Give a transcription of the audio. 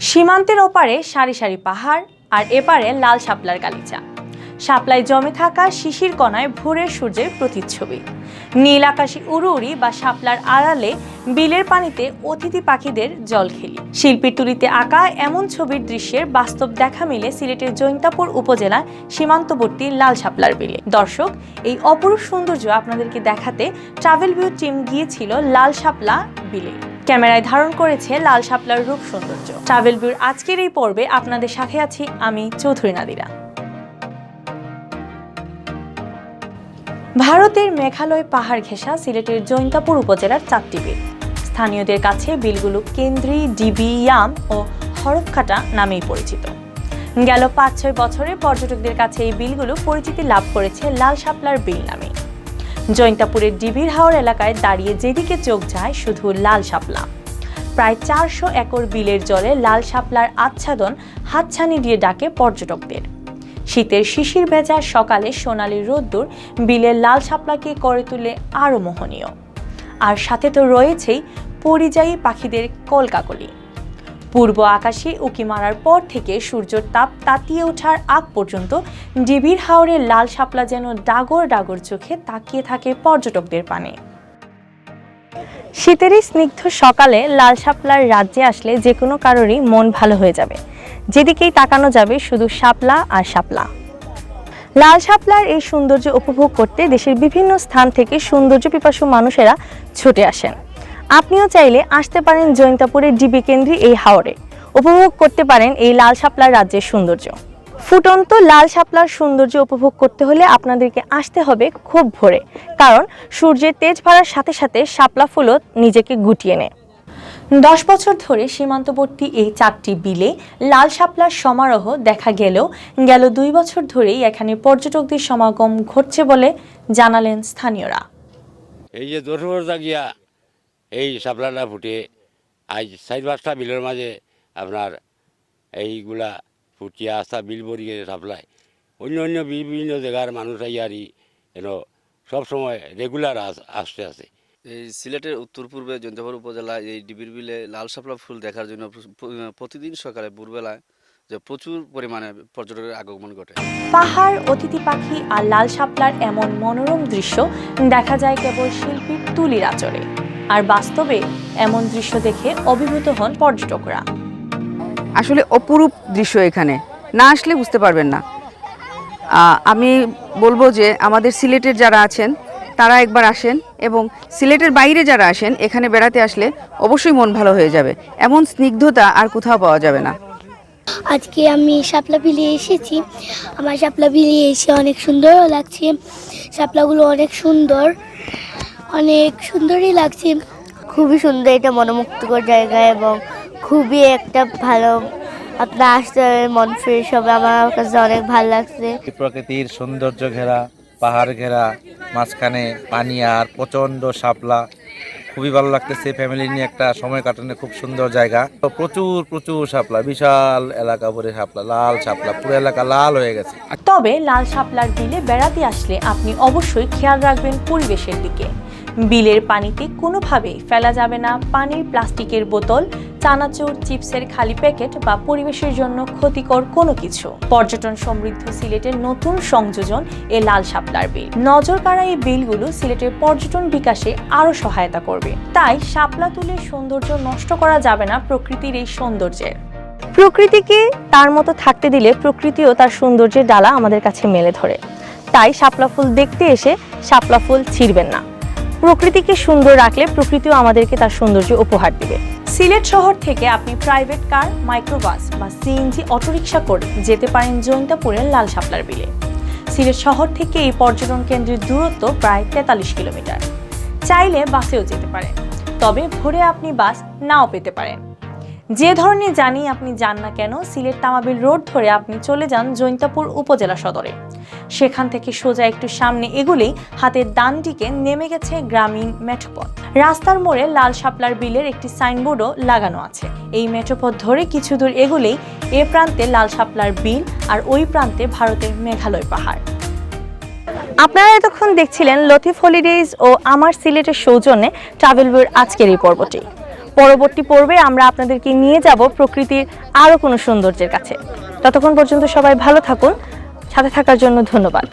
সীমান্তের ওপারে সারি সারি পাহাড় আর এপারে লাল শাপলার গালিচা, শাপলায় জমে থাকা শিশির কণায় ভোরের সূর্যের প্রতিচ্ছবি। নীল আকাশে উড়ুউড়ি বা শাপলার আড়ালে বিলের পানিতে অতিথি পাখিদের জলখেলি। শিল্পীর তুলিতে আঁকা এমন ছবির দৃশ্যের বাস্তব দেখা মিলে সিলেটের জৈন্তাপুর উপজেলার সীমান্তবর্তী লাল শাপলার বিলে। দর্শক, এই অপরূপ সৌন্দর্য আপনাদেরকে দেখাতে ট্রাভেল ভিউ টিম গিয়েছিল লাল শাপলা বিলে। ক্যামেরায় ধারণ করেছে লাল শাপলার রূপ সৌন্দর্য। ট্রাভেল ভিউর আজকের এই পর্বে আপনাদের সাথে আছি আমি চৌধুরী নাদিরা। ভারতের মেঘালয় পাহাড় ঘেঁষা সিলেটের জৈন্তাপুর উপজেলার 4টি বিল। স্থানীয়দের কাছে বিলগুলো কেন্দ্রি, ডিবি, ইয়াম ও হরফকাটা নামেই পরিচিত। গেল 5-6 বছরে পর্যটকদের কাছে এই বিলগুলো পরিচিতি লাভ করেছে লাল শাপলার বিল নামে। জৈন্তাপুরের ডিবির হাওর এলাকায় দাঁড়িয়ে যেদিকে চোখ যায় শুধু লাল শাপলা। প্রায় 400 একর বিলের জলে লাল শাপলার আচ্ছাদন হাতছানি দিয়ে ডাকে পর্যটকদের। শীতের শিশির ভেজা সকালে সোনালি রোদ্দুর বিলের লাল শাপলাকে করে তুলে আরও মোহনীয়। আর সাথে তো রয়েছেই পরিযায়ী পাখিদের কলকাকলি। পূর্ব আকাশে উঁকি মারার পর থেকে সূর্যের তাপ তাতিয়ে ওঠার আগ পর্যন্ত ডিবির হাওরের লাল শাপলা যেন ডাগর ডাগর চোখে তাকিয়ে থাকে পর্যটকদের পানে। শীতের স্নিগ্ধ সকালে লাল শাপলার রাজ্যে আসলে যে কোনো কারোরই মন ভালো হয়ে যাবে। যেদিকেই তাকানো যাবে শুধু শাপলা আর শাপলা। লাল শাপলার এই সৌন্দর্য উপভোগ করতে দেশের বিভিন্ন স্থান থেকে সৌন্দর্য পিপাসু মানুষেরা ছুটে আসেন। আপনিও চাইলে আসতে পারেন জৈন্তাপুরের ডিবি কেন্দ্রি এই হাওরে, উপভোগ করতে পারেন এই লাল শাপলার রাজ্যের সৌন্দর্য। ফুটন্ত লাল শাপলার সৌন্দর্য উপভোগ করতে হলে আপনাদেরকে আসতে হবে খুব ভোরে, কারণ সূর্যের তেজ বাড়ার সাথে সাথে শাপলা ফুলও নিজেকে গুটিয়ে নেয়। 10 বছর ধরে সীমান্তবর্তী এই 4টি বিলে লাল শাপলার সমারোহ দেখা গেলেও গেল 2 বছর ধরেই এখানে পর্যটকদের সমাগম ঘটছে বলে জানালেন স্থানীয়রা। এই যে 10 বছর জাগিয়া এই শাপলাটা ফুটে আজ 4-5টা বিলের মাঝে আপনার এইগুলা ফুটিয়া আসা বিল ভরিয়ে শাপলায় অন্য অন্য বিভিন্ন জায়গার মানুষ আইয়ারি এন সবসময় রেগুলার আসতে আছে। এই সিলেটের উত্তর পূর্বে জৈন্তাপুর উপজেলায় এই ডিবির বিলে লাল শাপলা ফুল দেখার জন্য প্রতিদিন সকালে ভোরবেলায় যে প্রচুর পরিমাণে পর্যটকের আগমন ঘটে। পাহাড়, অতিথি পাখি আর লাল শাপলার এমন মনোরম দৃশ্য দেখা যায় কেবল শিল্পীর তুলির আঁচড়ে। আর বাস্তবে এমন দৃশ্য দেখে অভিভূত হন পর্যটকরা। আসলে অপরূপ দৃশ্য, এখানে না আসলে বুঝতে পারবেন না। আমি বলবো যে আমাদের সিলেটের যারা আছেন তারা একবার আসেন, এবং সিলেটের বাইরে যারা আসেন এখানে বেড়াতে আসলে অবশ্যই মন ভালো হয়ে যাবে। এমন স্নিগ্ধতা আর কোথাও পাওয়া যাবে না। আজকে আমি শাপলা বিলে এসেছি। আমার শাপলা বিলে এসে অনেক সুন্দরও লাগছে। শাপলাগুলো অনেক সুন্দর, অনেক সুন্দরই লাগছে। খুবই সুন্দর, এটা মনোমুগ্ধকর জায়গা এবং খুবই একটা ভালো, আপনার আসতে মন ফ্রেশ হবে। আমার কাছে অনেক ভালো লাগছে। প্রকৃতির সৌন্দর্য ঘেরা, পাহাড় ঘেরা, মাঝখানে পানি আর প্রচন্ড শাপলা, খুবই ভালো লাগতেছে। ফ্যামিলি নিয়ে একটা সময় কাটানো খুব সুন্দর জায়গা। প্রচুর প্রচুর শাপলা, বিশাল এলাকা ভরে শাপলা, লাল শাপলা, পুরো এলাকা লাল হয়ে গেছে। তবে লাল শাপলার বিলে বেড়াতে আসলে আপনি অবশ্যই খেয়াল রাখবেন পরিবেশের দিকে। বিলের পানিতে কোনোভাবেই ফেলা যাবে না পানির প্লাস্টিকের বোতল, চানাচুর, চিপসের খালি প্যাকেট বা পরিবেশের জন্য ক্ষতিকর কোনো কিছু। পর্যটন সমৃদ্ধ সিলেটের নতুন সংযোজন এ লাল শাপলার বিল। নজর কাড়া এই বিলগুলো সিলেটের পর্যটন বিকাশে আরো সহায়তা করবে। তাই শাপলা তুলে সৌন্দর্য নষ্ট করা যাবে না প্রকৃতির এই সৌন্দর্যের। প্রকৃতিকে তার মতো থাকতে দিলে প্রকৃতিও তার সৌন্দর্যের ডালা আমাদের কাছে মেলে ধরে। তাই শাপলা ফুল দেখতে এসে শাপলা ফুল ছিঁড়বেন না। প্রকৃতিকে সুন্দর রাখলে প্রকৃতিও আমাদেরকে তার সৌন্দর্য উপহার দিবে। সিলেট শহর থেকে আপনি প্রাইভেট কার, মাইক্রোবাস বা সিএনজি অটোরিকশা করে যেতে পারেন জৈন্তাপুরের লাল শাপলার বিলে। সিলেট শহর থেকে এই পর্যটন কেন্দ্রের দূরত্ব প্রায় 43 কিলোমিটার। চাইলে বাসেও যেতে পারেন, তবে ভোরে আপনি বাস নাও পেতে পারেন। যে ধরনের জানি আপনি যান না কেন, সিলেট তামাবিল রোড ধরে আপনি চলে যান জৈন্তাপুর উপজেলা সদরে। সেখান থেকে সোজা একটু সামনে এগুলেই হাতের ডান দিকে নেমে গেছে গ্রামীণ মেঠোপথ। রাস্তার মোড়ে লাল শাপলার বিলের একটি সাইনবোর্ডও লাগানো আছে। এই মেঠোপথ ধরে কিছু দূর এগুলেই এ প্রান্তে লাল শাপলার বিল আর ওই প্রান্তে ভারতের মেঘালয় পাহাড়। আপনারা এতক্ষণ দেখছিলেন লতিফ হলিডেজ ও আমার সিলেটের সৌজন্যে ট্রাভেল বইয়ের আজকের এই পর্বটি। পরবর্তী পর্বে আমরা আপনাদেরকে নিয়ে যাব প্রকৃতির আরও কোনো সৌন্দর্যের কাছে। ততক্ষণ পর্যন্ত সবাই ভালো থাকুন, সাথে থাকার জন্য ধন্যবাদ।